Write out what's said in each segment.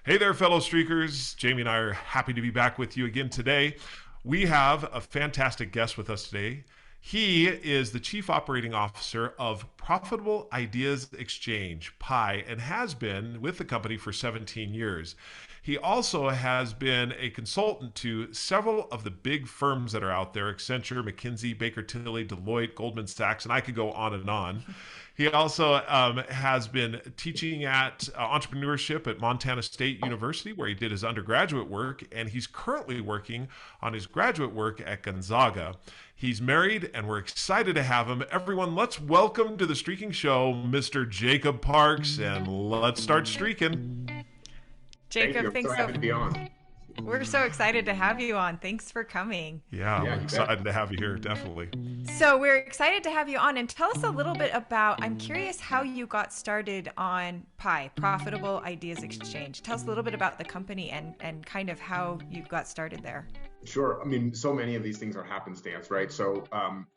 Hey there, fellow streakers. Jamie and I are happy to be back with you again today. We have a fantastic guest with us today. He is the Chief Operating Officer of Profitable Ideas Exchange, PI, and has been with the company for 17 years. He also has been a consultant to several of the big firms that are out there: Accenture, McKinsey, Baker Tilly, Deloitte, Goldman Sachs, and I could go on and on. He also has been teaching at entrepreneurship at Montana State University, where he did his undergraduate work, and he's currently working on his graduate work at Gonzaga. He's married, and we're excited to have him. Everyone, let's welcome to the Streaking Show, Mr. Jacob Parks, and let's start streaking. Thank you. Jacob, I'm so happy to be on. we're so excited to have you on. Thanks for coming. Yeah, Yeah, we're you bet. excited to have you here, definitely. So, we're excited to have you on and tell us a little bit about. I'm curious how you got started on PI, Profitable Ideas Exchange. Tell us a little bit about the company and kind of how you got started there. Sure. I mean, so many of these things are happenstance, right? So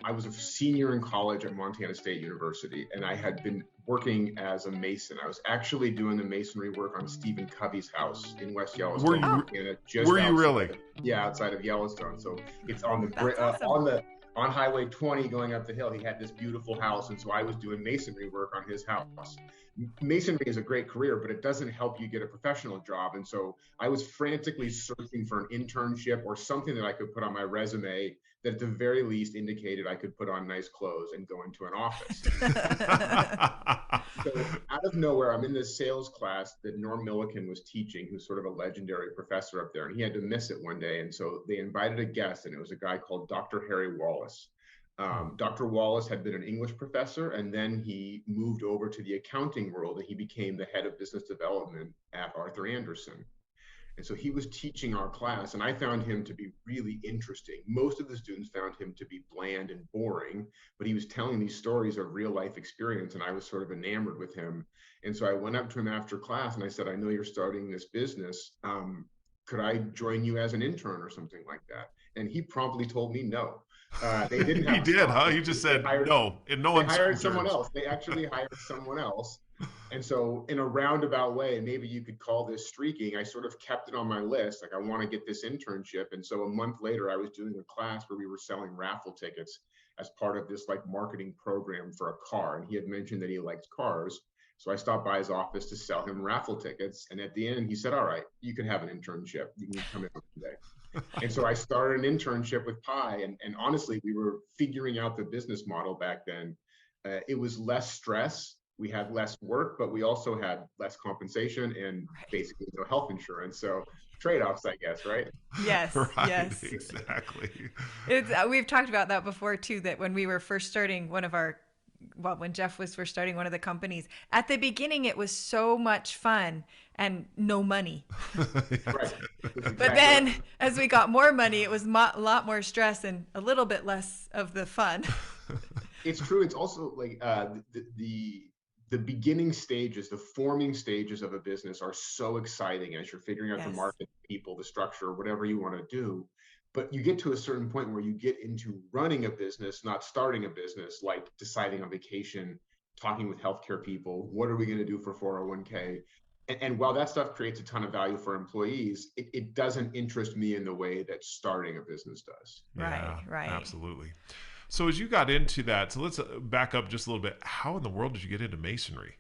I was a senior in college at Montana State University, and I had been working as a mason. I was actually doing the masonry work on Stephen Covey's house in West Were Yellowstone, you, Montana, just were you outside really? yeah, outside of Yellowstone. So it's on the That's awesome. on Highway 20 going up the hill. He had this beautiful house, and so I was doing masonry work on his house. Masonry is a great career, but it doesn't help you get a professional job. And so I was frantically searching for an internship or something that I could put on my resume that at the very least indicated I could put on nice clothes and go into an office. So out of nowhere, I'm in this sales class that Norm Milliken was teaching, who's sort of a legendary professor up there, and he had to miss it one day. And so they invited a guest, and it was a guy called Dr. Harry Wallace. Dr. Wallace had been an English professor, and then he moved over to the accounting world, and he became the head of business development at Arthur Andersen. And so he was teaching our class, and I found him to be really interesting. Most of the students found him to be bland and boring, but he was telling these stories of real life experience, and I was sort of enamored with him. And so I went up to him after class and I said, I know you're starting this business. Could I join you as an intern or something like that? And he promptly told me no. They didn't He have a did, huh? spot. He just They said hired, no, in no they hired uncertain someone terms. else. They actually hired someone else. And so, in a roundabout way, and maybe you could call this streaking, I sort of kept it on my list. Like, I want to get this internship. And so, a month later, I was doing a class where we were selling raffle tickets as part of this like marketing program for a car. And he had mentioned that he liked cars. So I stopped by his office to sell him raffle tickets. And at the end, he said, all right, you can have an internship. You can come in on today. And so I started an internship with Pi. And honestly, we were figuring out the business model back then. It was less stress. We had less work, but we also had less compensation and Right. basically no health insurance. So trade-offs, I guess, right? Yes, Right, yes. exactly. It's we've talked about that before too. That when we were first starting one of our, well, when Jeff was first starting one of the companies, at the beginning it was so much fun and no money. Right. That's But exactly right. then as we got more money, it was a lot more stress and a little bit less of the fun. It's true. It's also like the beginning stages, the forming stages of a business are so exciting as you're figuring out the Yes. market, people, the structure, whatever you want to do. But you get to a certain point where you get into running a business, not starting a business, like deciding on vacation, talking with healthcare people, what are we going to do for 401k? And while that stuff creates a ton of value for employees, it doesn't interest me in the way that starting a business does. Right, Yeah, right. absolutely. So as you got into that, so let's back up just a little bit. How in the world did you get into masonry?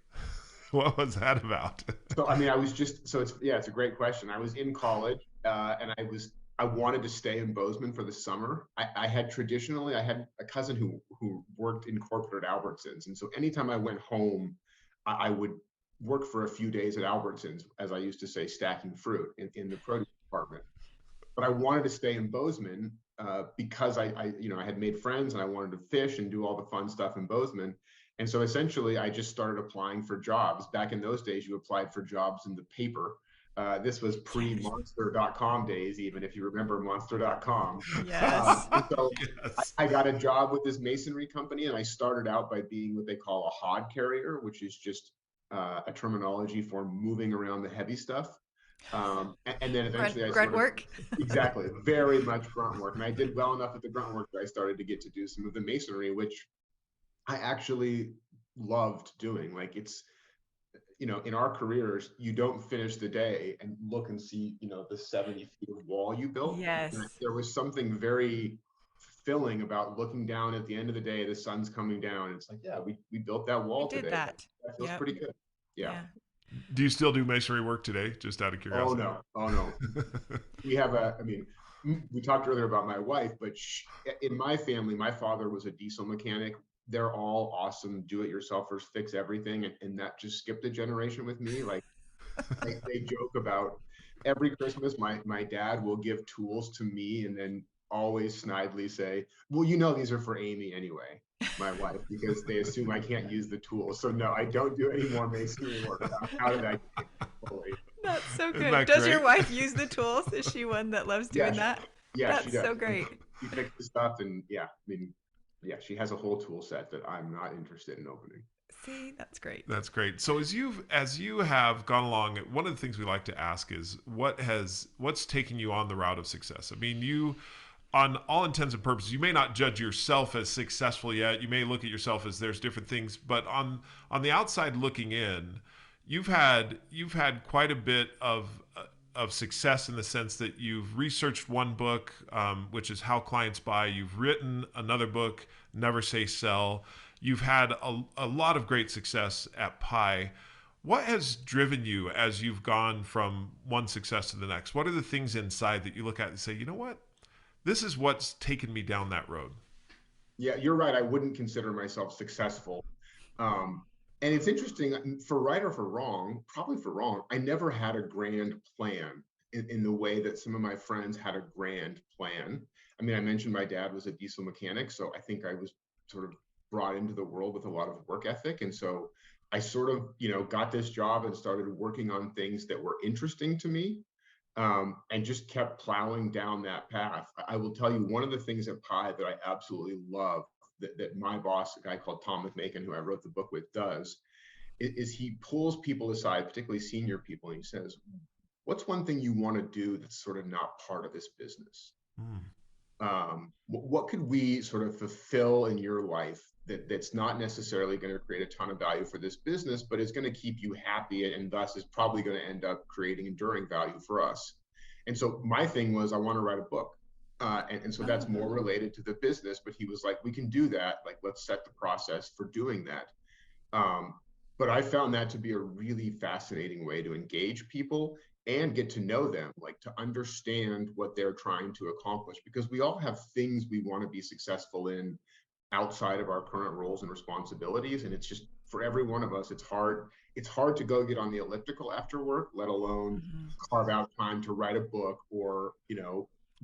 What was that about? So I mean, I was just so it's yeah, it's a great question. I was in college, and I wanted to stay in Bozeman for the summer. I had traditionally I had a cousin who worked in corporate at Albertsons, and so anytime I went home, I would work for a few days at Albertsons, as I used to say, stacking fruit in the produce department. But I wanted to stay in Bozeman because I had made friends and I wanted to fish and do all the fun stuff in Bozeman. And so essentially, I just started applying for jobs. Back in those days, you applied for jobs in the paper. This was Yes. pre-monster.com days, even if you remember monster.com. Yes. And so Yes. I got a job with this masonry company, and I started out by being what they call a hod carrier, which is just a terminology for moving around the heavy stuff. And then eventually I Grunt sort of work. exactly very much grunt work, and I did well enough at the grunt work that I started to get to do some of the masonry, which I actually loved doing. Like in our careers, you don't finish the day and look and see, the 70 feet of wall you built. And Yes. there was something very fulfilling about looking down at the end of the day, the sun's coming down. It's like, yeah, we built that We wall did today. that. That feels Yep. pretty good. Yeah. Yeah. Do you still do masonry work today? Just out of Oh curiosity. no. Oh no. We have we talked earlier about my wife, but in my family, my father was a diesel mechanic. They're all awesome do-it-yourselfers, fix everything, and that just skipped a generation with me. Like they joke about every Christmas, my dad will give tools to me and then always snidely say, "Well, these are for Amy anyway, my wife," because they assume I can't use the tools. So no, I don't do any more masonry work out of that game. Totally. That's so Isn't good. that Does your great? wife use the tools? Is she one that loves Yeah, doing that? yeah, she That's does. so great. She fixes stuff, and yeah, yeah, she has a whole tool set that I'm not interested in opening. See, that's great. That's great. So as you have gone along, one of the things we like to ask is what's taken you on the route of success? I mean, you on all intents and purposes, you may not judge yourself as successful yet. You may look at yourself as there's different things, but on the outside looking in, you've had quite a bit of success in the sense that you've researched one book, which is How Clients Buy. You've written another book, Never Say Sell. You've had a lot of great success at Pi. What has driven you as you've gone from one success to the next? What are the things inside that you look at and say, you know what? This is what's taken me down that road. Yeah, you're right. I wouldn't consider myself successful. Um, and it's interesting, for right or for wrong, probably for wrong, I never had a grand plan in the way that some of my friends had a grand plan. I mean, I mentioned my dad was a diesel mechanic, so I think I was sort of brought into the world with a lot of work ethic. And so I sort of, got this job and started working on things that were interesting to me, and just kept plowing down that path. I will tell you, one of the things at Pi that I absolutely love that my boss, a guy called Tom McMakin, who I wrote the book with, does is he pulls people aside, particularly senior people, and he says, "What's one thing you want to do that's sort of not part of this business? Mm. What could we sort of fulfill in your life that's not necessarily going to create a ton of value for this business, but is going to keep you happy and thus is probably going to end up creating enduring value for us?" And so my thing was, I want to write a book. And so that's more related to the business, but he was like, we can do that. Like, let's set the process for doing that. Um, but I found that to be a really fascinating way to engage people and get to know them, like to understand what they're trying to accomplish, because we all have things we want to be successful in outside of our current roles and responsibilities. And it's just, for every one of us, it's hard to go get on the elliptical after work, let alone Mm-hmm. carve out time to write a book or,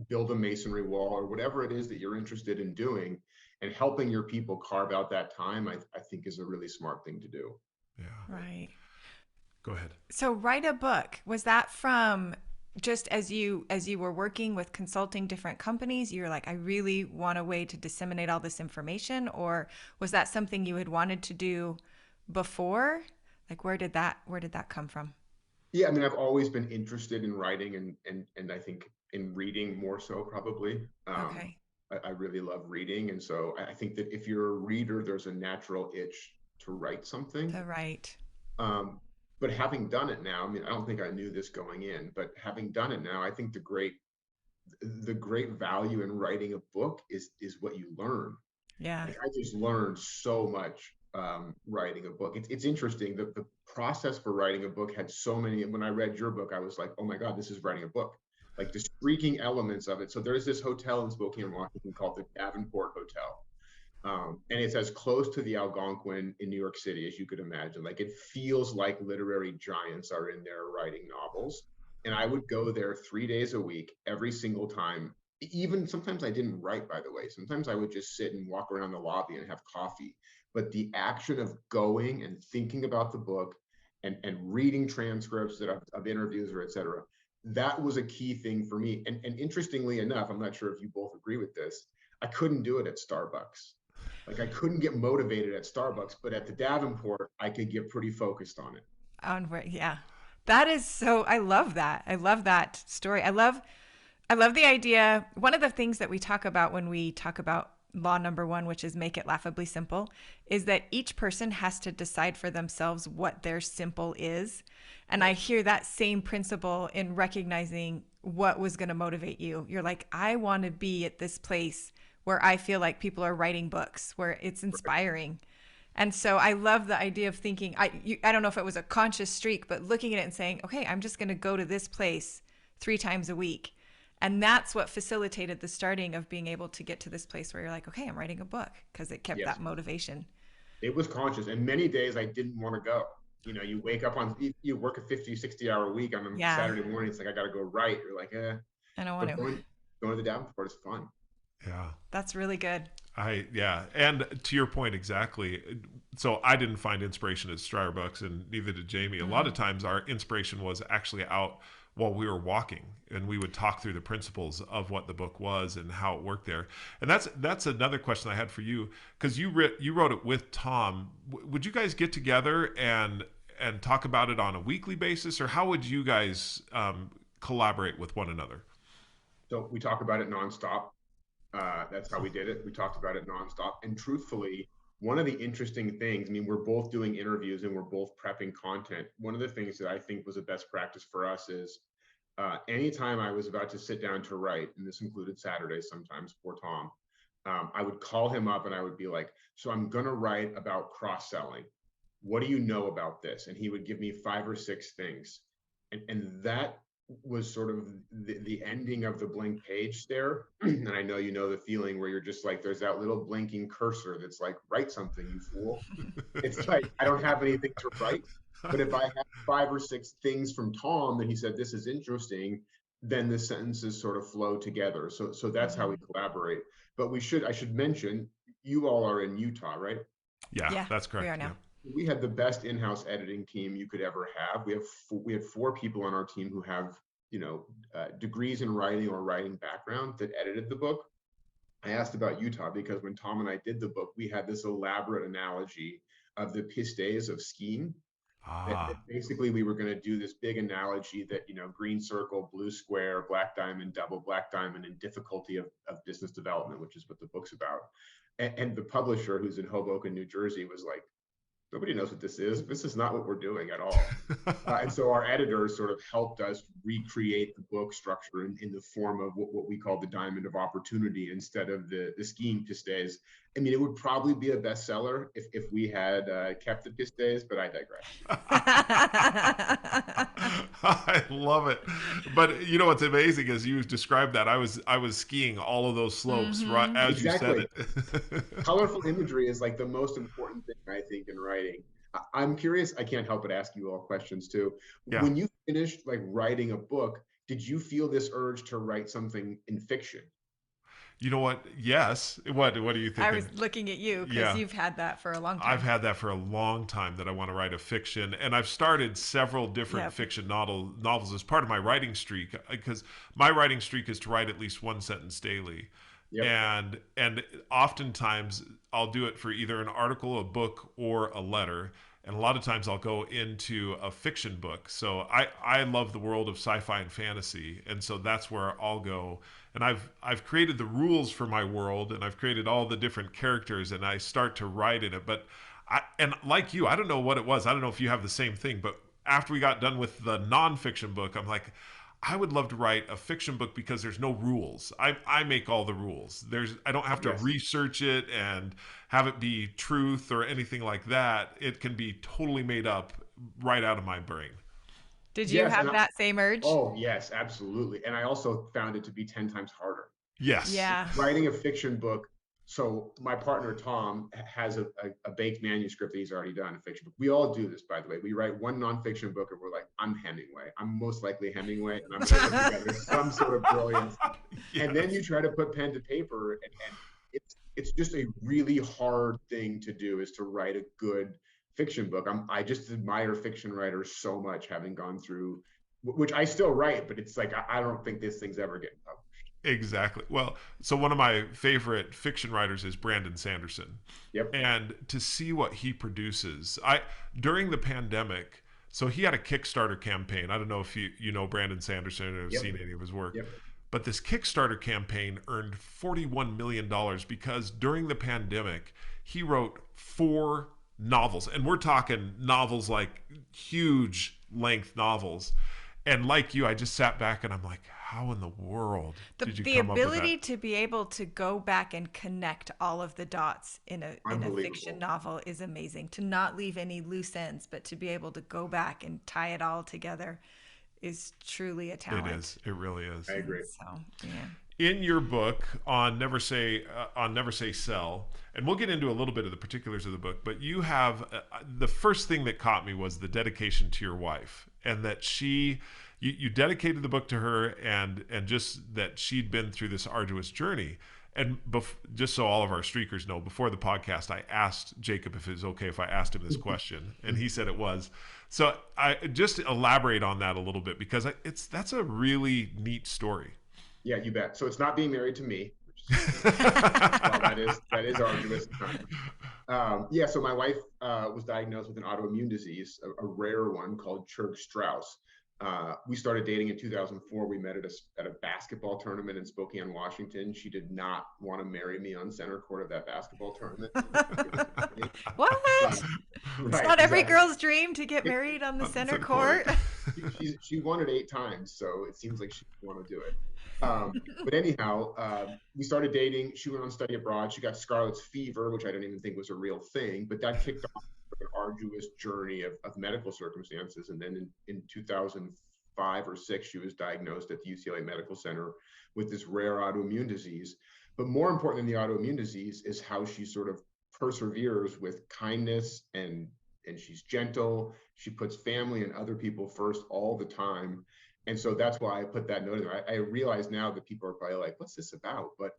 build a masonry wall or whatever it is that you're interested in doing. And helping your people carve out that time, I think, is a really smart thing to do. Yeah. Right. Go ahead. So write a book. Was that from just as you were working with consulting different companies, you were like, I really want a way to disseminate all this information? Or was that something you had wanted to do before? Like where did that come from? Yeah, I mean, I've always been interested in writing and I think in reading more so probably. Okay. I really love reading, and so I think that if you're a reader, there's a natural itch to write something. The right. Um, but having done it now, I mean, I don't think I knew this going in, but having done it now, I think the great value in writing a book is what you learn. Yeah. Like, I just learned so much writing a book. It's interesting. The process for writing a book had so many. When I read your book, I was like, oh my God, this is writing a book. Like the streaking elements of it. So there's this hotel in Spokane, Washington called the Davenport Hotel. And it's as close to the Algonquin in New York City as you could imagine. Like it feels like literary giants are in there writing novels. And I would go there 3 days a week, every single time. Even sometimes I didn't write, by the way. Sometimes I would just sit and walk around the lobby and have coffee. But the action of going and thinking about the book and reading transcripts of interviews or et cetera, that was a key thing for me. And interestingly enough, I'm not sure if you both agree with this, I couldn't do it at Starbucks. Like I couldn't get motivated at Starbucks, but at the Davenport, I could get pretty focused on it. Yeah. That is so, I love that. I love that story. I love the idea. One of the things that we talk about when we talk about law number one, which is make it laughably simple, is that each person has to decide for themselves what their simple is. And I hear that same principle in recognizing what was going to motivate you. You're like, I want to be at this place where I feel like people are writing books, where it's inspiring. And so I love the idea of thinking, I don't know if it was a conscious streak, but looking at it and saying, okay, I'm just going to go to this place 3 times a week. And that's what facilitated the starting of being able to get to this place where you're like, okay, I'm writing a book, because it kept that motivation. It was conscious. And many days I didn't want to go. You know, you wake up you work a 50, 60-hour week on a Saturday morning. It's like, I got to go write. You're like, I don't want to. Going to the Davenport is fun. Yeah. That's really good. And to your point, exactly. So I didn't find inspiration at Starbucks, and neither did Jamie. A lot of times our inspiration was actually out while we were walking, and we would talk through the principles of what the book was and how it worked there. And that's another question I had for you, because you wrote it with Tom. Would you guys get together and talk about it on a weekly basis, or how would you guys collaborate with one another? So we talk about it nonstop. That's how we did it. We talked about it nonstop. And truthfully, one of the interesting things, I mean, we're both doing interviews and we're both prepping content. One of the things that I think was a best practice for us is anytime I was about to sit down to write, and this included Saturdays sometimes for Tom, I would call him up and I would be like, so I'm going to write about cross-selling. What do you know about this? And he would give me 5 or 6 things. And that was sort of the ending of the blank page there. And I know you know the feeling where you're just like, there's that little blinking cursor that's like, write something, you fool. It's like, I don't have anything to write. But if I have 5 or 6 things from Tom that he said, this is interesting, then the sentences sort of flow together. So that's how we collaborate. But I should mention, you all are in Utah, right? Yeah, that's correct. We are now. Yeah. We had the best in-house editing team you could ever have. We had 4 people on our team who have, degrees in writing or writing background that edited the book. I asked about Utah because when Tom and I did the book, we had this elaborate analogy of the pistes of skiing. That basically we were going to do this big analogy that, green circle, blue square, black diamond, double black diamond, and difficulty of business development, which is what the book's about. And the publisher, who's in Hoboken, New Jersey, was like, nobody knows what this is. This is not what we're doing at all. And so our editors sort of helped us recreate the book structure in the form of what we call the diamond of opportunity instead of the skiing pistes. I mean, it would probably be a bestseller if we had kept the pistes, but I digress. I love it. But you know what's amazing is you described that. I was skiing all of those slopes right as you said it. Colorful imagery is like the most important thing, I think, in writing. I'm curious, I can't help but ask you all questions too. Yeah. When you finished writing a book, did you feel this urge to write something in fiction? You know what? Yes. What do you think? I was looking at you because you've had that for a long time. I've had that for a long time, that I want to write a fiction. And I've started several different fiction novels as part of my writing streak, because my writing streak is to write at least 1 sentence daily. Yep. And oftentimes I'll do it for either an article, a book, or a letter. And a lot of times I'll go into a fiction book. So I love the world of sci-fi and fantasy. And so that's where I'll go. And I've created the rules for my world, and I've created all the different characters, and I start to write in it. But and like you, I don't know what it was. I don't know if you have the same thing, but after we got done with the nonfiction book, I'm like, I would love to write a fiction book because there's no rules. I make all the rules. I don't have to research it and have it be truth or anything like that. It can be totally made up right out of my brain. Did you have that same urge? Oh, yes, absolutely. And I also found it to be 10 times harder. Yes. Yeah. Writing a fiction book. So my partner, Tom, has a baked manuscript that he's already done, a fiction book. We all do this, by the way. We write one nonfiction book and we're like, I'm Hemingway. I'm most likely Hemingway, and I'm going to put together some sort of brilliance. Yes. And then you try to put pen to paper, and it's just a really hard thing to do, is to write a good fiction book. I just admire fiction writers so much, having gone through, which I still write, but it's like, I don't think this thing's ever getting published. Exactly. Well, so one of my favorite fiction writers is Brandon Sanderson. Yep. And to see what he produces, during the pandemic, so he had a Kickstarter campaign. I don't know if you know Brandon Sanderson or have seen any of his work. Yep. But this Kickstarter campaign earned $41 million because during the pandemic, he wrote 4 novels. And we're talking novels like huge length novels. And like you, I just sat back and I'm like, how in the world did you The come up with ability that? to be able to go back and connect all of the dots in a fiction novel is amazing. To not leave any loose ends, but to be able to go back and tie it all together is truly a It talent. is. It really is. I agree. So, yeah. In your book on Never Say Sell, and we'll get into a little bit of the particulars of the book, but you have the first thing that caught me was the dedication to your wife, and that you dedicated the book to her, and just that she'd been through this arduous journey. And just so all of our streakers know, before the podcast, I asked Jacob if it was okay if I asked him this question, and he said it was. So I just elaborate on that a little bit, because that's a really neat story. Yeah, you bet. So it's not being married to me, which is, well, that is arduous. Yeah, so my wife was diagnosed with an autoimmune disease, a rare one called Churg-Strauss. We started dating in 2004. We met at a basketball tournament in Spokane, Washington. She did not want to marry me on center court of that basketball tournament. What? Right, It's not every exactly. girl's dream to get married on the center court. She won it 8 times, so it seems like she would want to do it. But anyhow, we started dating. She went on study abroad. She got scarlet's fever, which I didn't even think was a real thing, but that kicked off an arduous journey of medical circumstances. And then in 2005 or six, she was diagnosed at the UCLA Medical Center with this rare autoimmune disease. But more important than the autoimmune disease is how she sort of perseveres with kindness, and she's gentle. She puts family and other people first all the time. And so that's why I put that note in there. I realize now that people are probably like, what's this about? But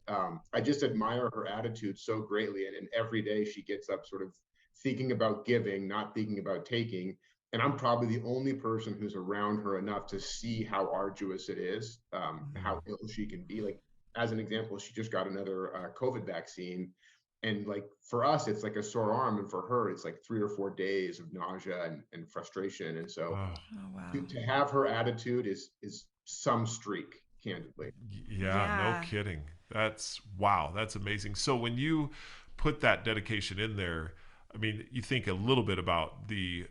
I just admire her attitude so greatly. And every day she gets up sort of thinking about giving, not thinking about taking. And I'm probably the only person who's around her enough to see how arduous it is, how ill she can be. Like, as an example, she just got another COVID vaccine. And like for us, it's like a sore arm. And for her, it's like 3 or 4 days of nausea and frustration. And so Oh, Oh, wow. to have her attitude is some streak, candidly. yeah, no kidding. Wow, that's amazing. So when you put that dedication in there, I mean, you think a little bit about the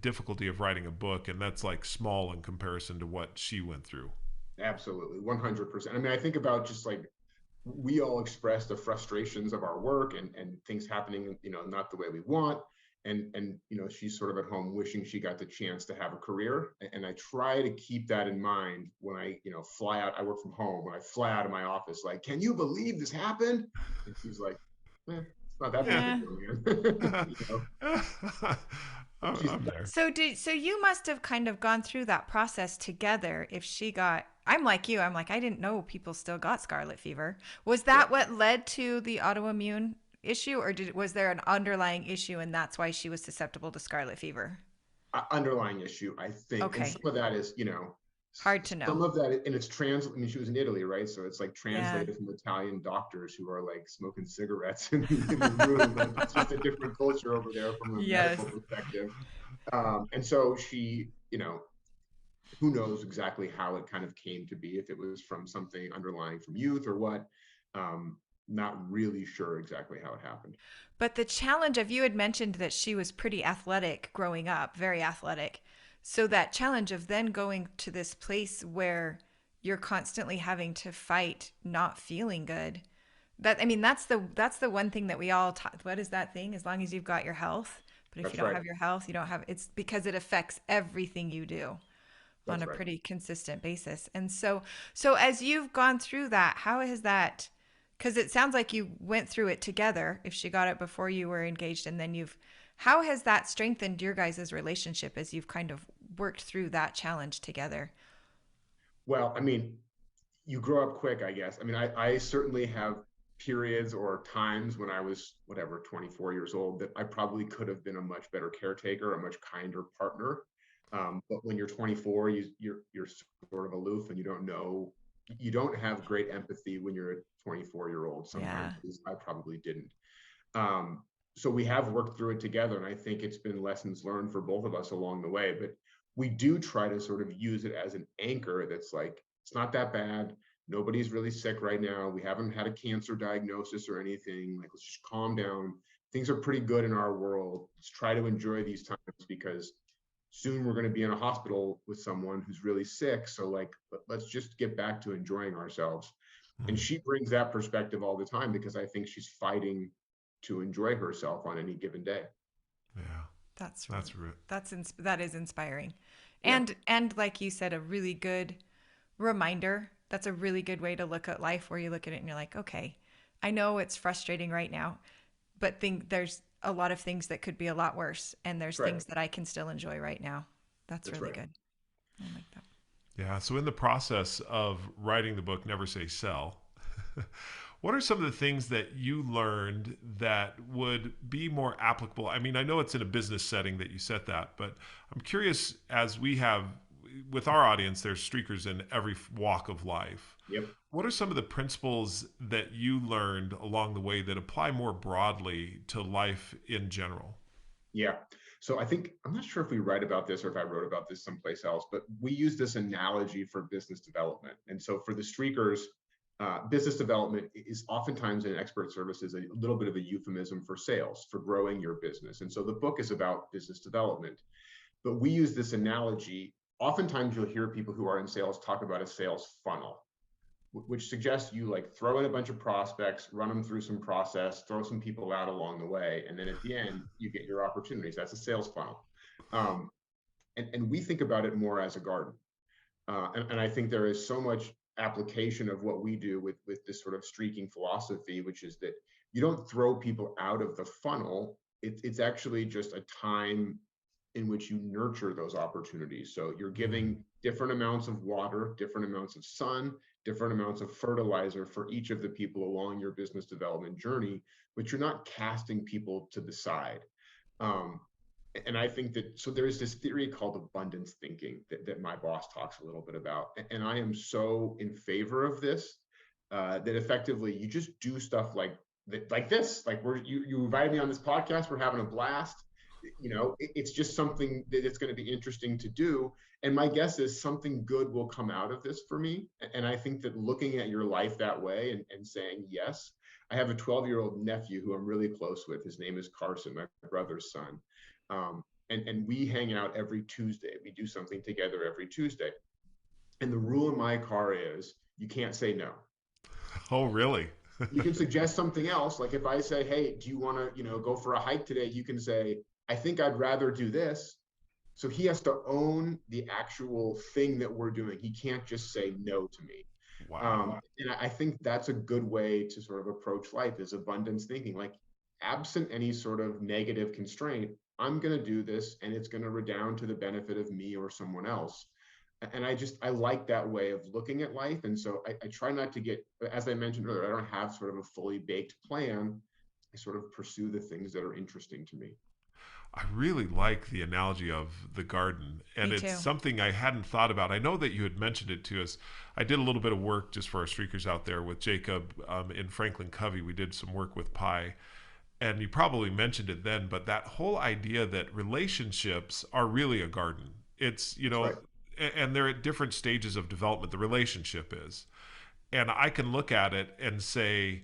difficulty of writing a book, and that's like small in comparison to what she went through. Absolutely, 100%. I mean, I think about just like we all express the frustrations of our work and things happening, not the way we want. And she's sort of at home wishing she got the chance to have a career. And I try to keep that in mind when I, fly out. I work from home. When I fly out of my office, like, can you believe this happened? And she's like, it's not that big of a deal, man. I'm there. So you must have kind of gone through that process together. If she got, I'm like you, I'm like, I didn't know people still got scarlet fever. Was that what led to the autoimmune issue, or was there an underlying issue and that's why she was susceptible to scarlet fever? Underlying issue, I think. Okay. And some of that is, hard to know. Some of that, and it's I mean, she was in Italy, right? So it's like translated from Italian doctors who are like smoking cigarettes in the room. And it's just a different culture over there from a medical perspective. And so she, who knows exactly how it kind of came to be, if it was from something underlying from youth or what. Not really sure exactly how it happened. But the challenge of, you had mentioned that she was pretty athletic growing up, very athletic. So that challenge of then going to this place where you're constantly having to fight not feeling good. That's the one thing that we all what is that thing? As long as you've got your health. But if you don't have your health, you don't have, it's because it affects everything you do on a pretty consistent basis. And so as you've gone through that, how has that, because it sounds like you went through it together, if she got it before you were engaged, and then how has that strengthened your guys' relationship as you've kind of worked through that challenge together? Well, I mean, you grow up quick, I guess. I mean, I certainly have periods or times when I was, 24 years old, that I probably could have been a much better caretaker, a much kinder partner. But when you're 24, you're sort of aloof, and you don't have great empathy when you're a 24-year-old. Sometimes I probably didn't. So we have worked through it together, and I think it's been lessons learned for both of us along the way. But we do try to sort of use it as an anchor that's like, it's not that bad. Nobody's really sick right now. We haven't had a cancer diagnosis or anything. Like, let's just calm down. Things are pretty good in our world. Let's try to enjoy these times because soon we're going to be in a hospital with someone who's really sick. So like, let's just get back to enjoying ourselves. And she brings that perspective all the time because I think she's fighting to enjoy herself on any given day. Yeah. That's That's real. that is inspiring. Yeah. And like you said, a really good reminder. That's a really good way to look at life, where you look at it and you're like, okay, I know it's frustrating right now, but there's a lot of things that could be a lot worse, and there's Right. things that I can still enjoy right now. That's really Right. good. I like that. Yeah. So in the process of writing the book, Never Say Sell, what are some of the things that you learned that would be more applicable? I mean, I know it's in a business setting that you set that, but I'm curious, as we have with our audience, there's streakers in every walk of life. Yep. What are some of the principles that you learned along the way that apply more broadly to life in general? Yeah. So I think, I'm not sure if we write about this or if I wrote about this someplace else, but we use this analogy for business development. And so for the streakers, business development is oftentimes in expert services a little bit of a euphemism for sales, for growing your business. And so the book is about business development. But we use this analogy. Oftentimes you'll hear people who are in sales talk about a sales funnel, which suggests you like throw in a bunch of prospects, run them through some process, throw some people out along the way, and then at the end you get your opportunities. That's a sales funnel. And we think about it more as a garden. And I think there is so much application of what we do with this sort of streaking philosophy, which is that you don't throw people out of the funnel. It's actually just a time in which you nurture those opportunities. So you're giving different amounts of water, different amounts of sun, different amounts of fertilizer for each of the people along your business development journey, but you're not casting people to the side. And I think that, so there's this theory called abundance thinking that my boss talks a little bit about. And I am so in favor of this, that effectively you just do stuff like this, like you invited me on this podcast, we're having a blast. It's just something that it's going to be interesting to do. And my guess is something good will come out of this for me. And I think that looking at your life that way and saying, yes, I have a 12-year-old nephew who I'm really close with. His name is Carson, my brother's son. And we hang out every Tuesday. We do something together every Tuesday. And the rule in my car is you can't say no. Oh, really? You can suggest something else. Like if I say, hey, do you want to, go for a hike today? You can say, I think I'd rather do this. So he has to own the actual thing that we're doing. He can't just say no to me. Wow. And I think that's a good way to sort of approach life, is abundance thinking. Like, absent any sort of negative constraint, I'm going to do this and it's going to redound to the benefit of me or someone else. And I like that way of looking at life. And so I try not to get, as I mentioned earlier, I don't have sort of a fully baked plan. I sort of pursue the things that are interesting to me. I really like the analogy of the garden, and Me it's too. something I hadn't thought about. I know that you had mentioned it to us. I did a little bit of work just for our streakers out there with Jacob in Franklin Covey. We did some work with Pi, and you probably mentioned it then, but that whole idea that relationships are really a garden. It's, That's right. and they're at different stages of development, the relationship is. And I can look at it and say,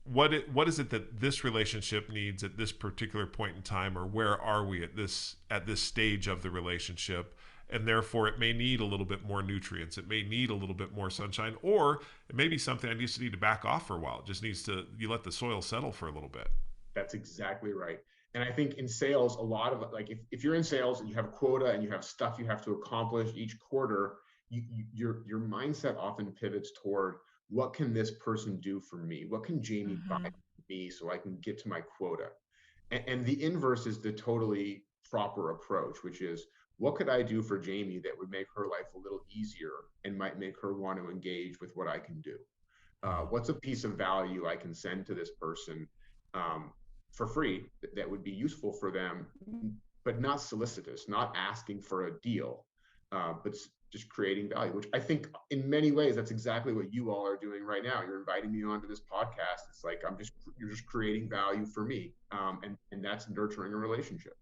what is it that this relationship needs at this particular point in time, or where are we at this stage of the relationship, and therefore it may need a little bit more nutrients, it may need a little bit more sunshine, or it may be something I just need to back off for a while. It just needs to, you let the soil settle for a little bit. That's exactly right. And I think in sales, a lot of like, if you're in sales and you have a quota and you have stuff you have to accomplish each quarter, your mindset often pivots toward, what can this person do for me? What can Jami buy Mm-hmm. me so I can get to my quota? And the inverse is the totally proper approach, which is, what could I do for Jami that would make her life a little easier and might make her want to engage with what I can do? What's a piece of value I can send to this person for free that would be useful for them, but not solicitous, not asking for a deal, but just creating value, which I think in many ways, that's exactly what you all are doing right now. You're inviting me onto this podcast. It's like, you're just creating value for me. And that's nurturing a relationship.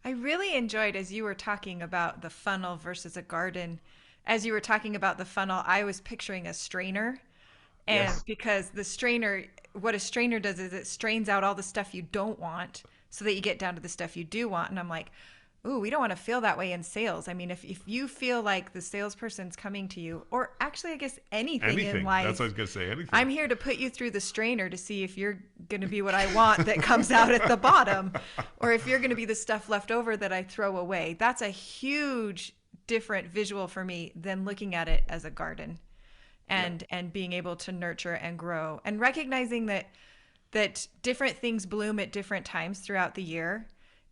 I really enjoyed, as you were talking about the funnel versus a garden, as you were talking about the funnel, I was picturing a strainer. And Yes. because the strainer, what a strainer does is it strains out all the stuff you don't want so that you get down to the stuff you do want. And I'm like, ooh, we don't want to feel that way in sales. I mean, if you feel like the salesperson's coming to you, or actually, I guess anything in Anything. That's life, what I was going to say. Anything. I'm here to put you through the strainer to see if you're going to be what I want that comes out at the bottom, or if you're going to be the stuff left over that I throw away. That's a huge different visual for me than looking at it as a garden and being able to nurture and grow and recognizing that different things bloom at different times throughout the year.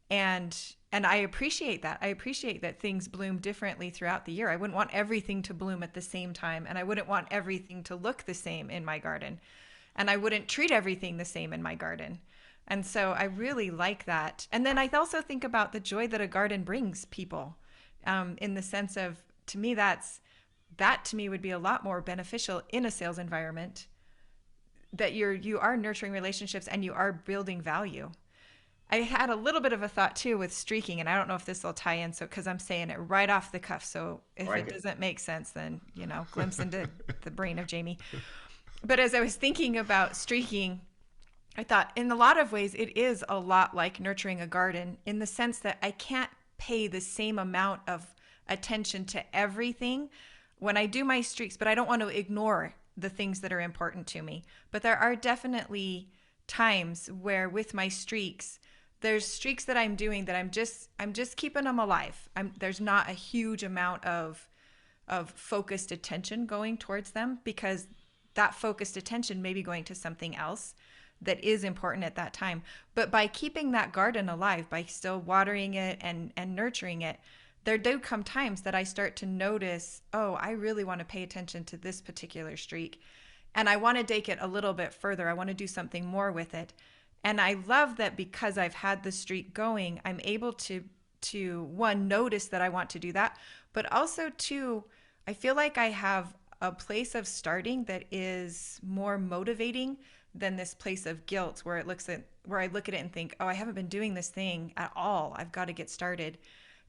And I appreciate that. I appreciate that things bloom differently throughout the year. I wouldn't want everything to bloom at the same time, and I wouldn't want everything to look the same in my garden. And I wouldn't treat everything the same in my garden. And so I really like that. And then I also think about the joy that a garden brings people, in the sense of, to me, that to me would be a lot more beneficial in a sales environment, that you are nurturing relationships and you are building value. I had a little bit of a thought too with streaking, and I don't know if this will tie in, so because I'm saying it right off the cuff. So if it doesn't make sense, then glimpse into the brain of Jami. But as I was thinking about streaking, I thought in a lot of ways it is a lot like nurturing a garden, in the sense that I can't pay the same amount of attention to everything when I do my streaks, but I don't want to ignore the things that are important to me. But there are definitely times where with my streaks, there's streaks that I'm doing that I'm just keeping them alive. There's not a huge amount of focused attention going towards them, because that focused attention may be going to something else that is important at that time. But by keeping that garden alive, by still watering it and nurturing it, there do come times that I start to notice, oh, I really want to pay attention to this particular streak, and I want to take it a little bit further. I want to do something more with it. And I love that because I've had the streak going, I'm able to one, notice that I want to do that, but also two, I feel like I have a place of starting that is more motivating than this place of guilt where I look at it and think, oh, I haven't been doing this thing at all. I've got to get started.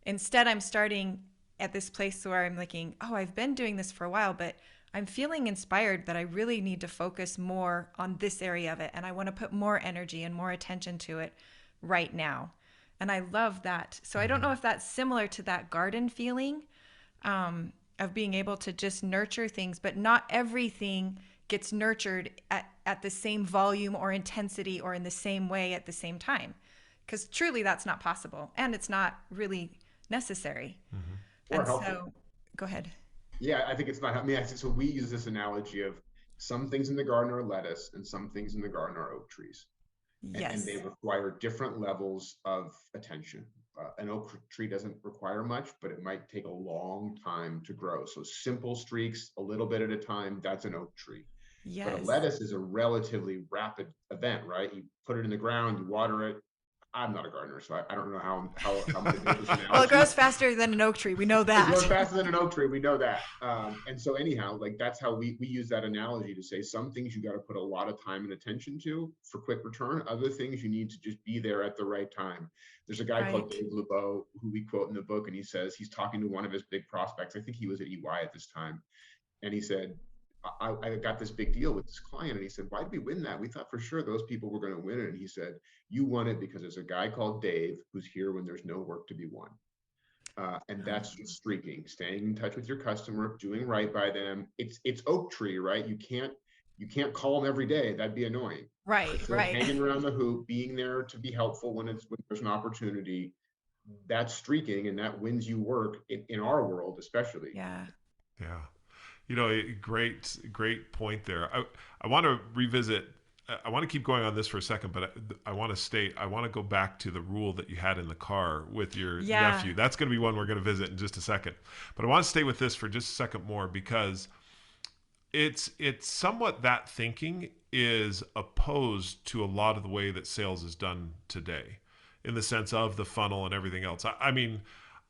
Instead, I'm starting at this place where I'm thinking, oh, I've been doing this for a while, but I'm feeling inspired that I really need to focus more on this area of it. And I want to put more energy and more attention to it right now. And I love that. So I don't know if that's similar to that garden feeling, of being able to just nurture things, but not everything gets nurtured at the same volume or intensity or in the same way at the same time. Because truly that's not possible. And it's not really necessary. Or And helpful. so, go ahead. Yeah, I think it's not. I mean, so we use this analogy of some things in the garden are lettuce and some things in the garden are oak trees, and Yes. they require different levels of attention. An oak tree doesn't require much, but it might take a long time to grow. So simple streaks, a little bit at a time, that's an oak tree. But a Yes. lettuce is a relatively rapid event, right? You put it in the ground, you water it. I'm not a gardener, so I don't know how I'm going to make this Well, it analogy. grows faster than an oak tree. We know It grows that. faster than an oak tree. We know that. And so anyhow, like that's how we use that analogy to say some things you got to put a lot of time and attention to for quick return. Other things you need to just be there at the right time. There's a guy called Right. Dave LeBeau who we quote in the book, and he says he's talking to one of his big prospects. I think he was at EY at this time. And he said, I got this big deal with this client. And he said, why did we win that? We thought for sure those people were going to win it. And he said, you won it because there's a guy called Dave who's here when there's no work to be won. And that's just streaking, staying in touch with your customer, doing right by them. It's oak tree, right? You can't call them every day. That'd be annoying. Right. So Right. hanging around the hoop, being there to be helpful when there's an opportunity, that's streaking, and that wins you work in our world, especially. Yeah. Yeah. Great point there. I want to revisit. I want to keep going on this for a second, but I want to go back to the rule that you had in the car with your Yeah. nephew. That's going to be one we're going to visit in just a second. But I want to stay with this for just a second more, because it's somewhat, that thinking is opposed to a lot of the way that sales is done today, in the sense of the funnel and everything else. I mean,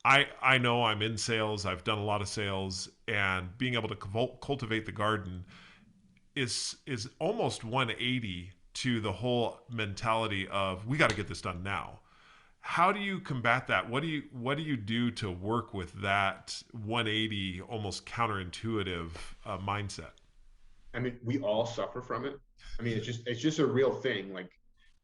I know I'm in sales. I've done a lot of sales, and being able to cultivate the garden is almost 180 to the whole mentality of we got to get this done now. How do you combat that? What do you do to work with that 180, almost counterintuitive mindset? I mean, we all suffer from it. I mean, it's just a real thing. Like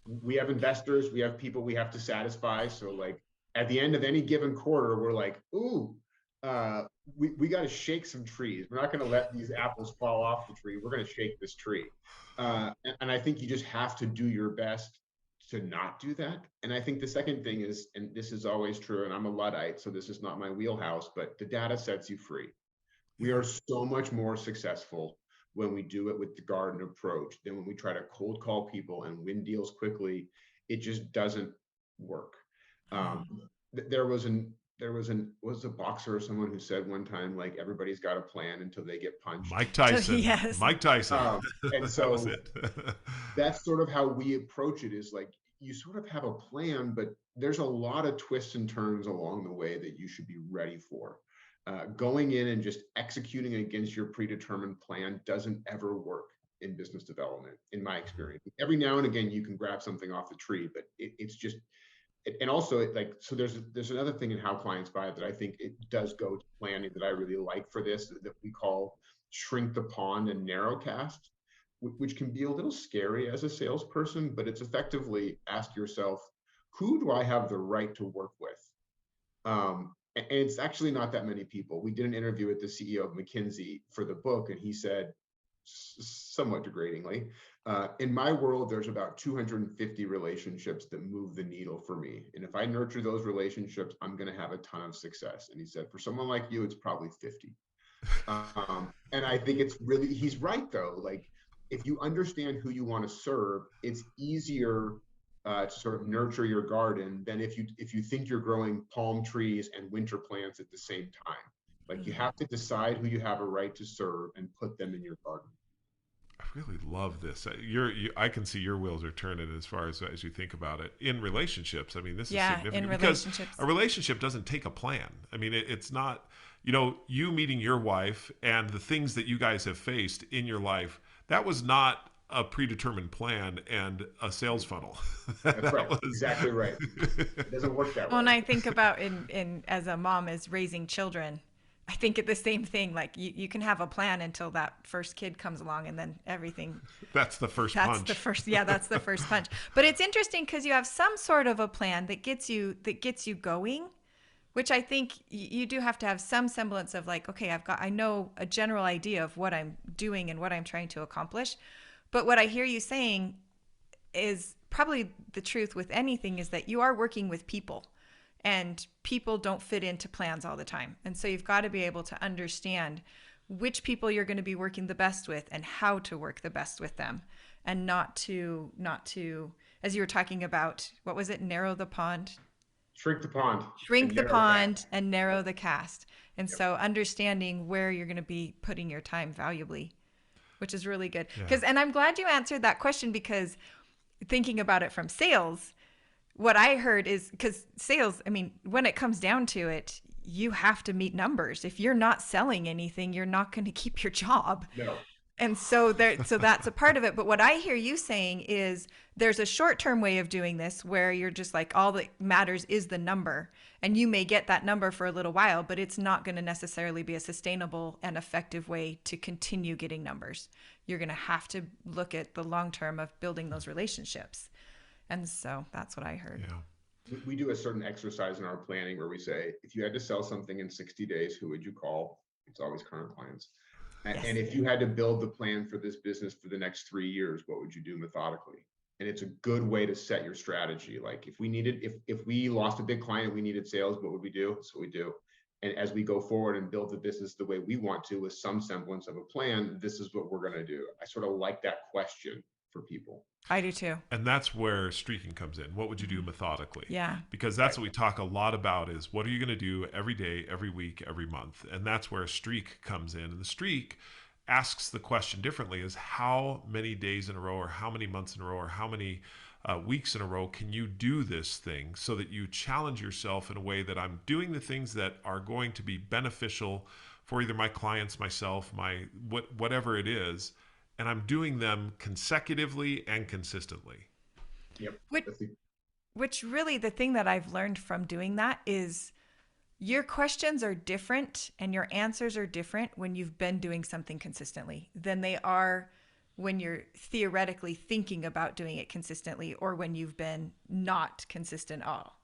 we have investors, we have people we have to satisfy. So like at the end of any given quarter, we're like, ooh, uh, we got to shake some trees. We're not going to let these apples fall off the tree. We're going to shake this tree. And I think you just have to do your best to not do that. And I think the second thing is, and this is always true, and I'm a Luddite, so this is not my wheelhouse, but the data sets you free. We Yeah. are so much more successful when we do it with the garden approach than when we try to cold call people and win deals quickly. It just doesn't work. Um, there was an was a boxer or someone who said one time like everybody's got a plan until they get punched. Mike Tyson. Yes. Mike Tyson. And That was so it. that's sort of how we approach it, is like you sort of have a plan, but there's a lot of twists and turns along the way that you should be ready for. Going in and just executing against your predetermined plan doesn't ever work in business development, in my experience. Every now and again, you can grab something off the tree, but it's just, and also like, so there's another thing in how clients buy it that I think it does go to planning that I really like for this, that we call shrink the pond and narrow cast, which can be a little scary as a salesperson, but it's effectively ask yourself, who do I have the right to work with? And it's actually not that many people. We did an interview with the CEO of McKinsey for the book, and he said, somewhat degradingly, in my world, there's about 250 relationships that move the needle for me. And if I nurture those relationships, I'm going to have a ton of success. And he said, for someone like you, it's probably 50. And I think it's really, he's right though. Like if you understand who you want to serve, it's easier to sort of nurture your garden than if you think you're growing palm trees and winter plants at the same time. Like you have to decide who you have a right to serve and put them in your garden. I really love this. I can see your wheels are turning as you think about it in relationships. I mean, this is Yeah, significant in because relationships. a relationship doesn't take a plan. I mean, it's not, you meeting your wife and the things that you guys have faced in your life. That was not a predetermined plan and a sales funnel. That's That right. was. Exactly right. It doesn't work that Well, way. and I think about in as a mom is raising children. I think at the same thing, like you can have a plan until that first kid comes along and then everything That's the first that's punch. the first yeah, that's the first punch. But it's interesting because you have some sort of a plan that gets you going, which I think you do have to have some semblance of like, okay, I know a general idea of what I'm doing and what I'm trying to accomplish. But what I hear you saying is probably the truth with anything is that you are working with people and people don't fit into plans all the time. And so you've got to be able to understand which people you're going to be working the best with and how to work the best with them and not to as you were talking about, what was it? Narrow the pond, Shrink the pond shrink and the narrow the cast. pond and narrow the cast. And Yep. so understanding where you're going to be putting your time valuably, which is really good. Yeah. And I'm glad you answered that question because thinking about it from sales, what I heard is because sales, I mean, when it comes down to it, you have to meet numbers. If you're not selling anything, you're not going to keep your job. No. And so so that's a part of it. But what I hear you saying is there's a short-term way of doing this where you're just like all that matters is the number. And you may get that number for a little while, but it's not going to necessarily be a sustainable and effective way to continue getting numbers. You're going to have to look at the long term of building those relationships. And so that's what I heard. Yeah. We do a certain exercise in our planning where we say, if you had to sell something in 60 days, who would you call? It's always current clients. Yes. And if you had to build the plan for this business for the next 3 years, what would you do methodically? And it's a good way to set your strategy. Like if we lost a big client, we needed sales, what would we do? That's what we do. And as we go forward and build the business the way we want to with some semblance of a plan, this is what we're going to do. I sort of like that question for people. I do too. And that's where Streakin comes in. What would you do methodically? Yeah. Because that's what we talk a lot about is what are you going to do every day, every week, every month? And that's where a streak comes in. And the streak asks the question differently is how many days in a row or how many months in a row or how many weeks in a row can you do this thing so that you challenge yourself in a way that I'm doing the things that are going to be beneficial for either my clients, myself, whatever it is, and I'm doing them consecutively and consistently. Yep. Which, which really the thing that I've learned from doing that is your questions are different and your answers are different when you've been doing something consistently than they are when you're theoretically thinking about doing it consistently or when you've been not consistent at all.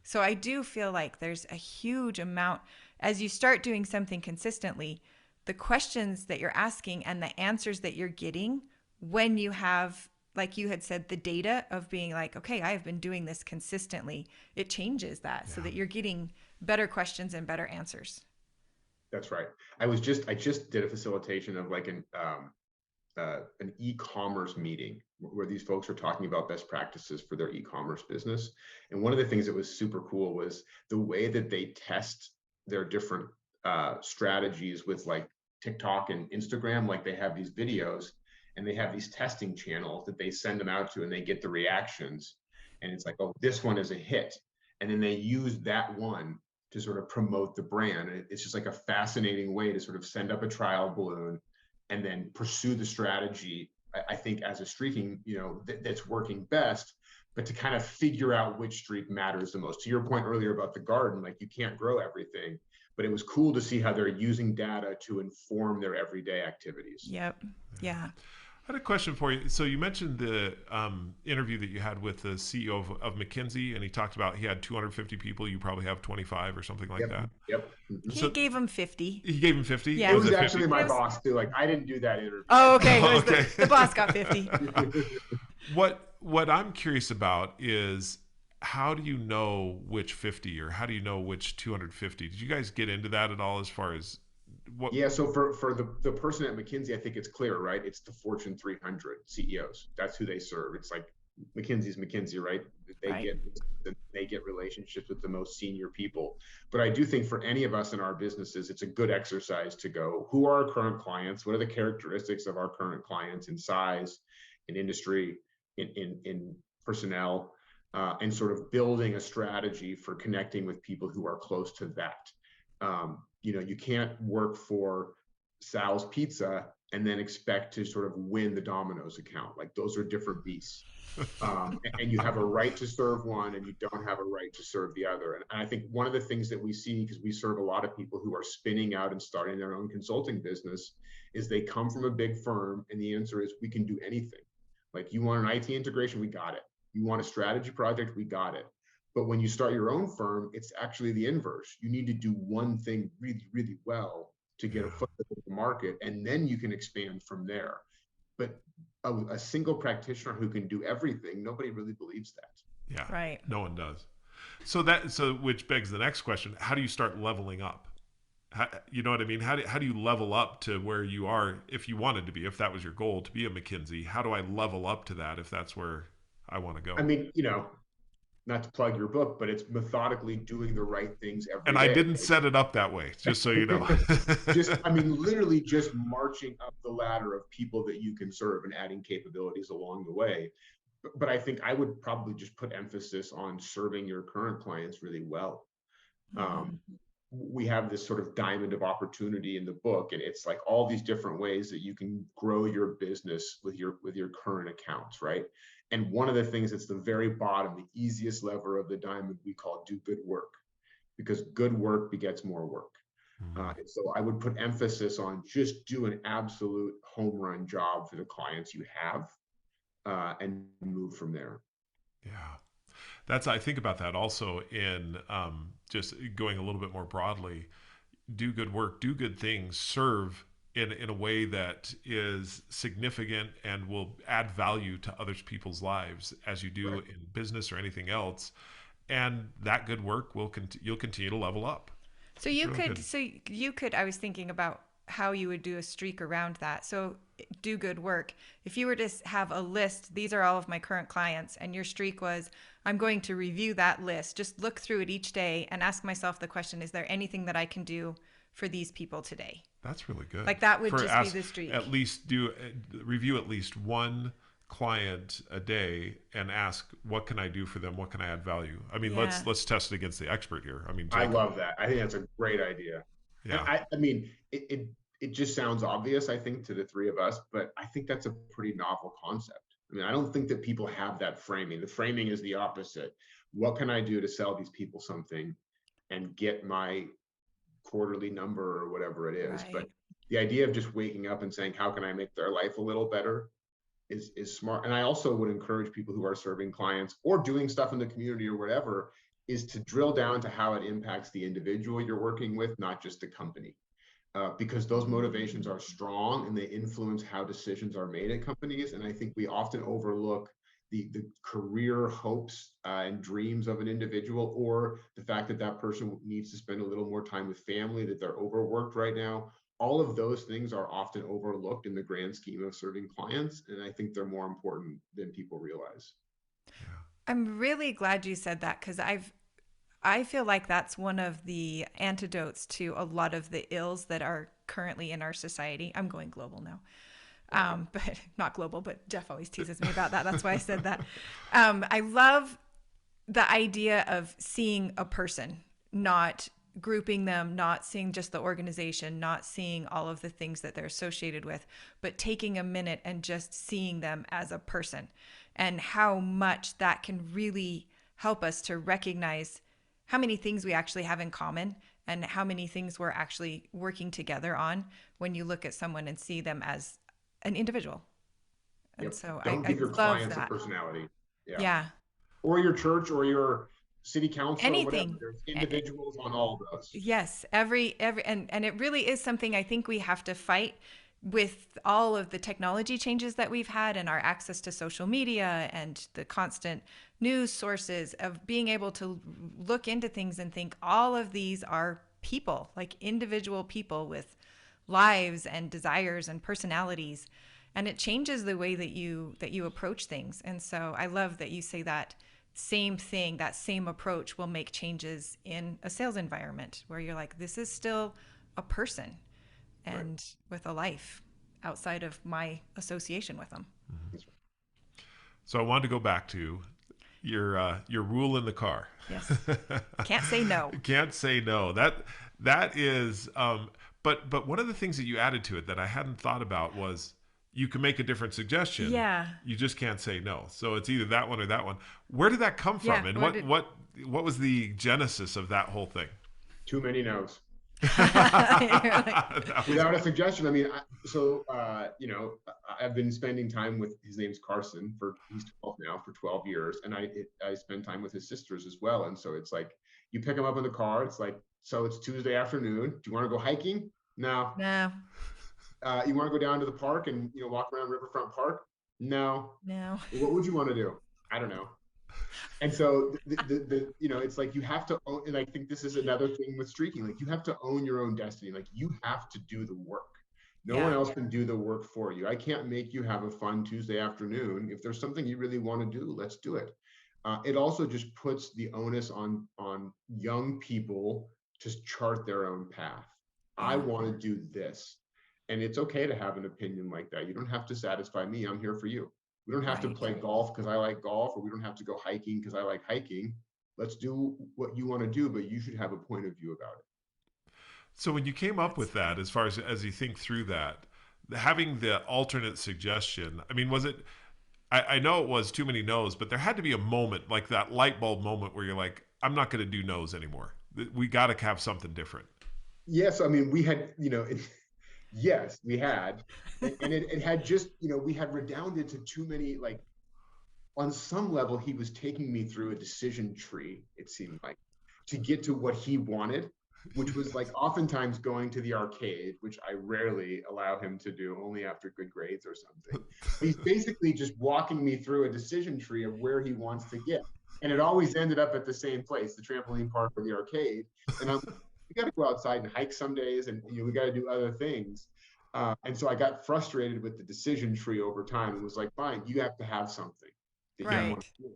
So I do feel like there's a huge amount as you start doing something consistently, the questions that you're asking and the answers that you're getting when you have, like you had said, the data of being like, okay, I have been doing this consistently, it changes that so that you're getting better questions and better answers. That's right. I just did a facilitation of like an e-commerce meeting where these folks are talking about best practices for their e-commerce business. And one of the things that was super cool was the way that they test their different strategies with like TikTok and Instagram. Like they have these videos and they have these testing channels that they send them out to and they get the reactions. And it's like, oh, this one is a hit. And then they use that one to sort of promote the brand. And it's just like a fascinating way to sort of send up a trial balloon and then pursue the strategy, I think, as a streaking, that's working best, but to kind of figure out which streak matters the most. To your point earlier about the garden, like you can't grow everything, but it was cool to see how they're using data to inform their everyday activities. Yep. Yeah. I had a question for you. So you mentioned the interview that you had with the CEO of McKinsey, and he talked about he had 250 people. You probably have 25 or something like that. Yep. He gave him 50. He gave him 50? Yeah. It was actually my boss too. Like I didn't do that interview. Oh, okay. The boss got 50. What I'm curious about is how do you know which 50 or how do you know which 250? Did you guys get into that at all as far as what? Yeah, so for the person at McKinsey, I think it's clear, right? It's the Fortune 300 CEOs. That's who they serve. It's like McKinsey's McKinsey, right? They get relationships with the most senior people. But I do think for any of us in our businesses, it's a good exercise to go, who are our current clients? What are the characteristics of our current clients in size, in industry, in personnel, and sort of building a strategy for connecting with people who are close to that. You can't work for Sal's Pizza and then expect to sort of win the Domino's account. Like those are different beasts. And you have a right to serve one and you don't have a right to serve the other. And I think one of the things that we see, because we serve a lot of people who are spinning out and starting their own consulting business, is they come from a big firm and the answer is we can do anything. Like you want an IT integration, we got it. You want a strategy project, we got it. But when you start your own firm, it's actually the inverse. You need to do one thing really, really well to get a foothold in the market, and then you can expand from there. But a single practitioner who can do everything, nobody really believes that. Yeah, right. No one does. So which begs the next question: how do you start leveling up? You know what I mean? How do you level up to where you are if you wanted to be, if that was your goal to be a McKinsey? How do I level up to that if that's where I want to go? I mean, not to plug your book, but it's methodically doing the right things every day. And I didn't set it up that way, just so you know. Literally just marching up the ladder of people that you can serve and adding capabilities along the way. But I think I would probably just put emphasis on serving your current clients really well. We have this sort of diamond of opportunity in the book, and it's like all these different ways that you can grow your business with your current accounts, right? And one of the things that's the very bottom, the easiest lever of the diamond, we call do good work, because good work begets more work. So I would put emphasis on just do an absolute home run job for the clients you have, and move from there. Yeah. I think about that also in just going a little bit more broadly, do good work, do good things, serve in a way that is significant and will add value to other people's lives as you do in business or anything else. And that good work you'll continue to level up. So you could, I was thinking about how you would do a streak around that. So do good work. If you were to have a list, these are all of my current clients, and your streak was, I'm going to review that list, just look through it each day and ask myself the question, is there anything that I can do for these people today? That's really good. Like that would just be the streak. At least review at least one client a day and ask, what can I do for them? What can I add value? I mean, let's test it against the expert here. I mean, I love that. I think that's a great idea. Yeah. I mean, it just sounds obvious, I think, to the three of us, but I think that's a pretty novel concept. I mean, I don't think that people have that framing. The framing is the opposite. What can I do to sell these people something and get my quarterly number or whatever it is? Right. But the idea of just waking up and saying, how can I make their life a little better is smart. And I also would encourage people who are serving clients or doing stuff in the community or whatever, is to drill down to how it impacts the individual you're working with, not just the company. Because those motivations are strong and they influence how decisions are made at companies. And I think we often overlook the career hopes and dreams of an individual, or the fact that that person needs to spend a little more time with family, that they're overworked right now. All of those things are often overlooked in the grand scheme of serving clients. And I think they're more important than people realize. I'm really glad you said that, because I feel like that's one of the antidotes to a lot of the ills that are currently in our society. I'm going global now. But not global, but Jeff always teases me about that. That's why I said that. I love the idea of seeing a person, not grouping them, not seeing just the organization, not seeing all of the things that they're associated with, but taking a minute and just seeing them as a person, and how much that can really help us to recognize how many things we actually have in common and how many things we're actually working together on when you look at someone and see them as an individual. And Yep. so Don't I give your love clients a that. personality. Yeah. Yeah. Or your church or your city council or whatever. Anything. There's individuals on all of those. Yes. And it really is something I think we have to fight with all of the technology changes that we've had and our access to social media and the constant news sources, of being able to look into things and think all of these are people, like individual people with lives and desires and personalities, and it changes the way that you approach things. And so I love that you say that same thing, that same approach will make changes in a sales environment where you're like, this is still a person and Right. with a life outside of my association with them. So I wanted to go back to your rule in the car. Yes. Can't say no. Can't say no. That is but one of the things that you added to it that I hadn't thought about was you can make a different suggestion. Yeah. You just can't say no. So it's either that one or that one. Where did that come from? Yeah, And where what was the genesis of that whole thing? Too many no's. That was- Without a suggestion. I mean, I've been spending time with, his name's Carson, he's 12 now, for 12 years. And I spend time with his sisters as well. And so it's like, you pick them up in the car. It's like, so it's Tuesday afternoon. Do you want to go hiking? No. No. You want to go down to the park and, walk around Riverfront Park? No. No. What would you want to do? I don't know. And so it's like you have to own, and I think this is another thing with streaking. Like, you have to own your own destiny. Like, you have to do the work. No one else can do the work for you. I can't make you have a fun Tuesday afternoon. If there's something you really want to do, let's do it. It also just puts the onus on young people to chart their own path. I want to do this. And it's okay to have an opinion like that. You don't have to satisfy me. I'm here for you. We don't have to play golf because I like golf, or we don't have to go hiking because I like hiking. Let's do what you want to do, but you should have a point of view about it. So when you came up with that, as far as you think through that, having the alternate suggestion, I mean, was it, I know it was too many no's, but there had to be a moment, like that light bulb moment where you're like, I'm not going to do no's anymore. We got to have something different. Yes. I mean, we had, yes, we had, and it had just, we had redounded to too many, like, on some level, he was taking me through a decision tree, it seemed like, to get to what he wanted, which was like oftentimes going to the arcade, which I rarely allow him to do, only after good grades or something. He's basically just walking me through a decision tree of where he wants to get. And it always ended up at the same place, the trampoline park or the arcade. And we got to go outside and hike some days, and we got to do other things. And so I got frustrated with the decision tree over time, and was like, fine, you have to have something that you want to do.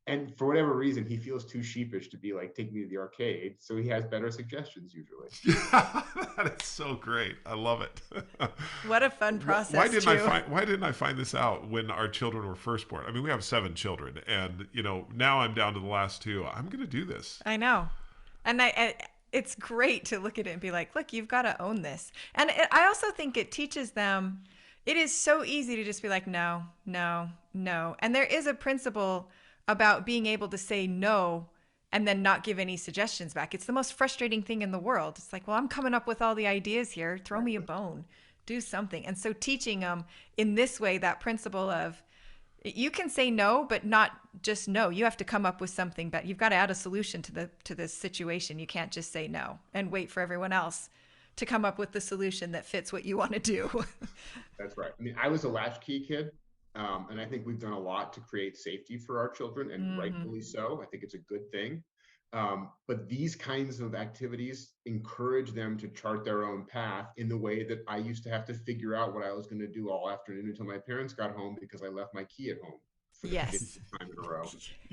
And for whatever reason, he feels too sheepish to be like, take me to the arcade. So he has better suggestions usually. That is so great. I love it. What a fun process. Why didn't I find this out when our children were first born? I mean, we have 7 children, and now I'm down to the last 2. I'm going to do this. I know. And it's great to look at it and be like, look, you've got to own this. And I also think it teaches them, It is so easy to just be like, no, no, no. And there is a principle about being able to say no and then not give any suggestions back. It's the most frustrating thing in the world. It's like, well, I'm coming up with all the ideas here. Throw me a bone, do something. And so teaching them in this way, that principle of you can say no, but not just no. You have to come up with something, but you've got to add a solution to this situation. You can't just say no and wait for everyone else to come up with the solution that fits what you want to do. That's right. I mean, I was a latchkey kid, and I think we've done a lot to create safety for our children, and rightfully so. I think it's a good thing. But these kinds of activities encourage them to chart their own path in the way that I used to have to figure out what I was going to do all afternoon until my parents got home because I left my key at home for the Yes. 5th time in a row.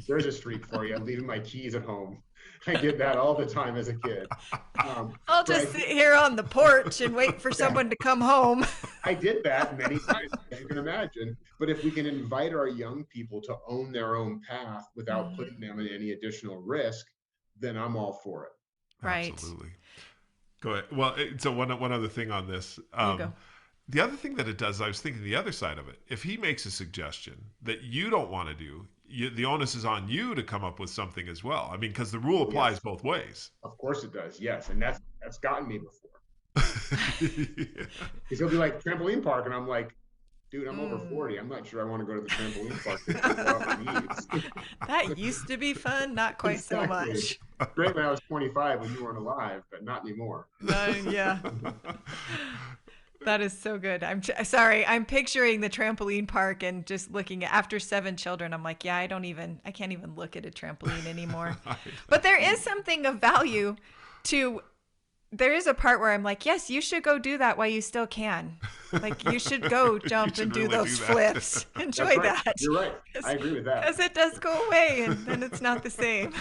There's a streak for you, leaving my keys at home. I did that all the time as a kid. I'll just sit here on the porch and wait for someone to come home. I did that many times, as you can imagine. But if we can invite our young people to own their own path without putting them in any additional risk, then I'm all for it. Right. Absolutely. Go ahead. Well, so one other thing on this. You go. The other thing that it does, I was thinking the other side of it. If he makes a suggestion that you don't want to do, the onus is on you to come up with something as well. I mean, because the rule applies both ways. Of course it does. Yes, and that's gotten me before. Because he'll be like, trampoline park, and I'm like, dude, I'm over 40. I'm not sure I want to go to the trampoline park. That used to be fun, not quite so much. Great when I was 25 when you weren't alive, but not anymore. Yeah. That is so good. I'm sorry. I'm picturing the trampoline park and just looking at, after 7 children, I'm like, yeah, I can't even look at a trampoline anymore. But there is something of value to, there is a part where I'm like, yes, you should go do that while you still can. Like you should go jump and do those flips. Enjoy that. You're right. I agree with that. Because it does go away and then it's not the same.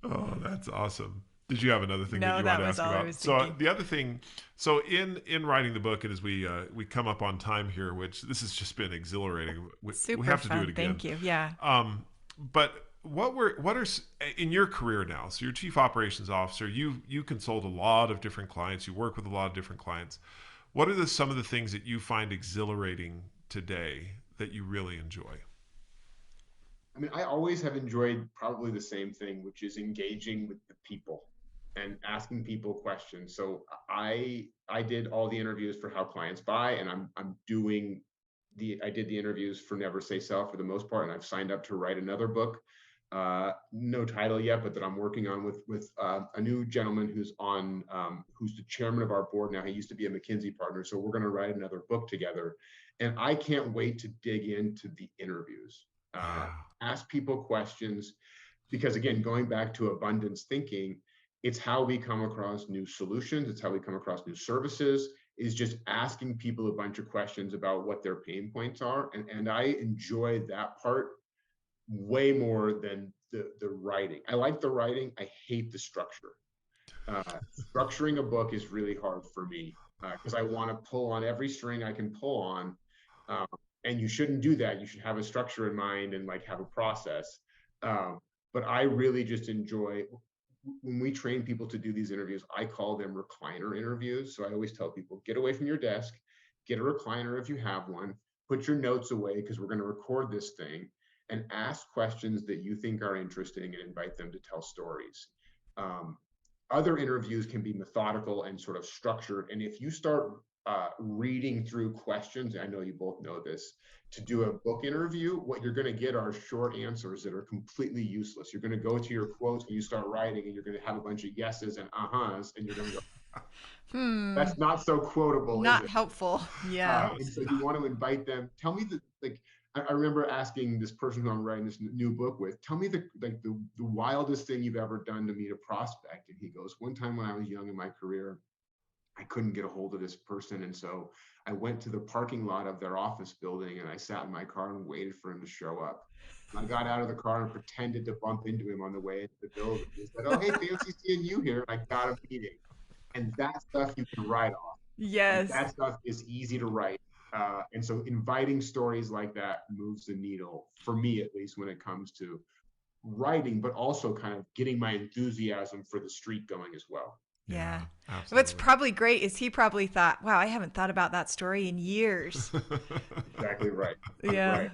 Oh, that's awesome. Did you have another thing that you that wanted to ask about? So the other thing, so in writing the book, and as we come up on time here, which this has just been exhilarating. Super we have to fun. do it again. Thank you. Yeah. But what are in your career now? So you're chief operations officer. You consult a lot of different clients. You work with a lot of different clients. What are some of the things that you find exhilarating today that you really enjoy? I mean, I always have enjoyed probably the same thing, which is engaging with the people and asking people questions. So I did all the interviews for How Clients Buy, and I did the interviews for Never Say Sell for the most part, and I've signed up to write another book. No title yet, but that I'm working on with a new gentleman who's the chairman of our board now. He used to be a McKinsey partner, so we're going to write another book together. And I can't wait to dig into the interviews, ask people questions, because again, going back to abundance thinking, it's how we come across new solutions. It's how we come across new services, is just asking people a bunch of questions about what their pain points are. And I enjoy that part way more than the writing. I like the writing. I hate the structure. Structuring a book is really hard for me because I want to pull on every string I can pull on. And you shouldn't do that. You should have a structure in mind and like have a process. But I really just enjoy, when we train people to do these interviews, I call them recliner interviews. So I always tell people, get away from your desk, get a recliner if you have one, put your notes away because we're going to record this thing, and ask questions that you think are interesting and invite them to tell stories. Other interviews can be methodical and sort of structured. And if you start reading through questions, I know you both know this, to do a book interview, what you're going to get are short answers that are completely useless. You're going to go to your quotes when you start writing, and you're going to have a bunch of yeses and uh-huhs, and you're going to go, that's not so quotable. Not helpful. Yeah. And so you want to invite them. Tell me I remember asking this person who I'm writing this new book with, tell me the wildest thing you've ever done to meet a prospect. And he goes, one time when I was young in my career, I couldn't get a hold of this person. And so I went to the parking lot of their office building, and I sat in my car and waited for him to show up. And I got out of the car and pretended to bump into him on the way into the building. He said, oh, hey, fancy seeing you here. And I got a meeting. And that stuff you can write off. Yes. And that stuff is easy to write. And so inviting stories like that moves the needle, for me at least, when it comes to writing, but also kind of getting my enthusiasm for the street going as well. Yeah. Absolutely. What's probably great is he probably thought, wow, I haven't thought about that story in years. Exactly right. Yeah. Right.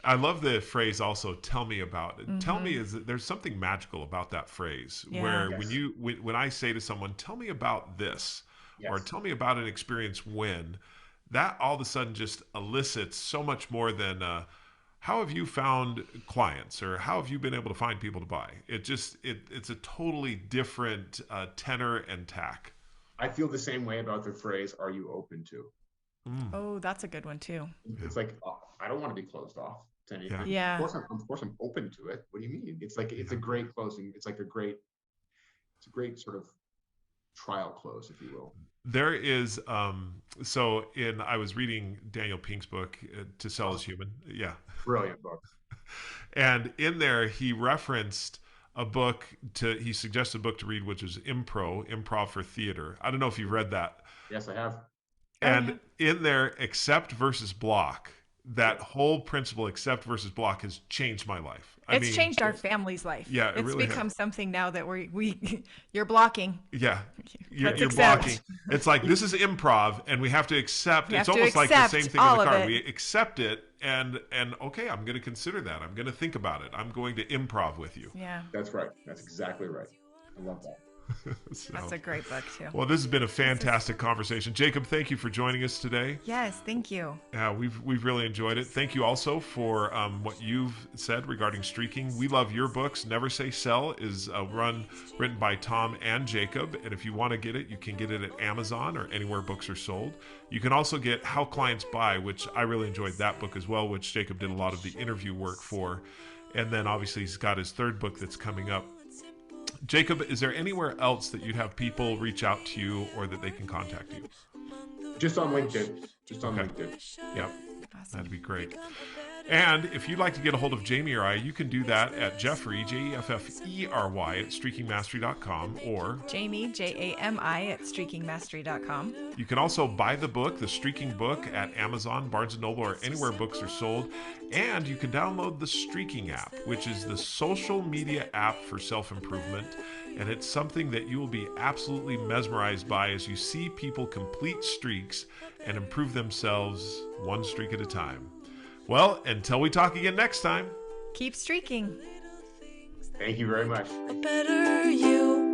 I love the phrase also, tell me about it. Tell me Mm-hmm. is that there's something magical about that phrase Yeah. where Yes. when I say to someone, tell me about this, or Yes. tell me about an experience when, that all of a sudden just elicits so much more than how have you found clients or how have you been able to find people to buy? It's a totally different tenor and tack. I feel the same way about the phrase, are you open to? Mm, Oh, that's a good one too. yeah. It's like, I don't want to be closed off to Yeah. anything. Yeah. Of course I'm open to it. What do you mean? It's like, it's a Yeah. great closing. It's a great sort of trial close, if you will. There is I was reading Daniel Pink's book, To Sell is Human. Yeah. Brilliant book. And in there, he referenced he suggested a book to read, which is Improv for Theater. I don't know if you've read that. Yes, I have. Oh, And yeah. in there, accept versus block, that Yes. whole principle, accept versus block, has changed my life. It's changed our family's life. Yeah, it It's really become has. something now that you're blocking. Yeah, Let's you're accept. blocking. It's like, this is improv, and we have to accept. We It's have to almost like the accept same thing in all the of car. it. We accept it, and okay, I'm going to consider that. I'm going to think about it. I'm going to improv with you. Yeah. That's right. That's exactly right. I love that. So, That's a great book too. well, this has been a fantastic conversation. Jacob, thank you for joining us today. Yes, thank you. We've really enjoyed it. Thank you also for what you've said regarding streaking. We love your books. Never Say Sell is written by Tom and Jacob. And if you want to get it, you can get it at Amazon or anywhere books are sold. You can also get How Clients Buy, which I really enjoyed that book as well, which Jacob did a lot of the interview work for. And then obviously he's got his third book that's coming up. Jacob, is there anywhere else that you'd have people reach out to you or that they can contact you? Just on LinkedIn. Just on Okay. LinkedIn. Yep. Awesome. That'd be great. And if you'd like to get a hold of Jami or I, you can do that at Jeffrey, Jeffery, at streakingmastery.com, or Jami, Jami at streakingmastery.com. you can also buy the book, the Streaking Book, at Amazon, Barnes & Noble, or anywhere books are sold. And you can download the Streaking app, which is the social media app for self-improvement. And it's something that you will be absolutely mesmerized by as you see people complete streaks and improve themselves one streak at a time. Well, until we talk again next time. Keep streaking. Thank you very much. A better you.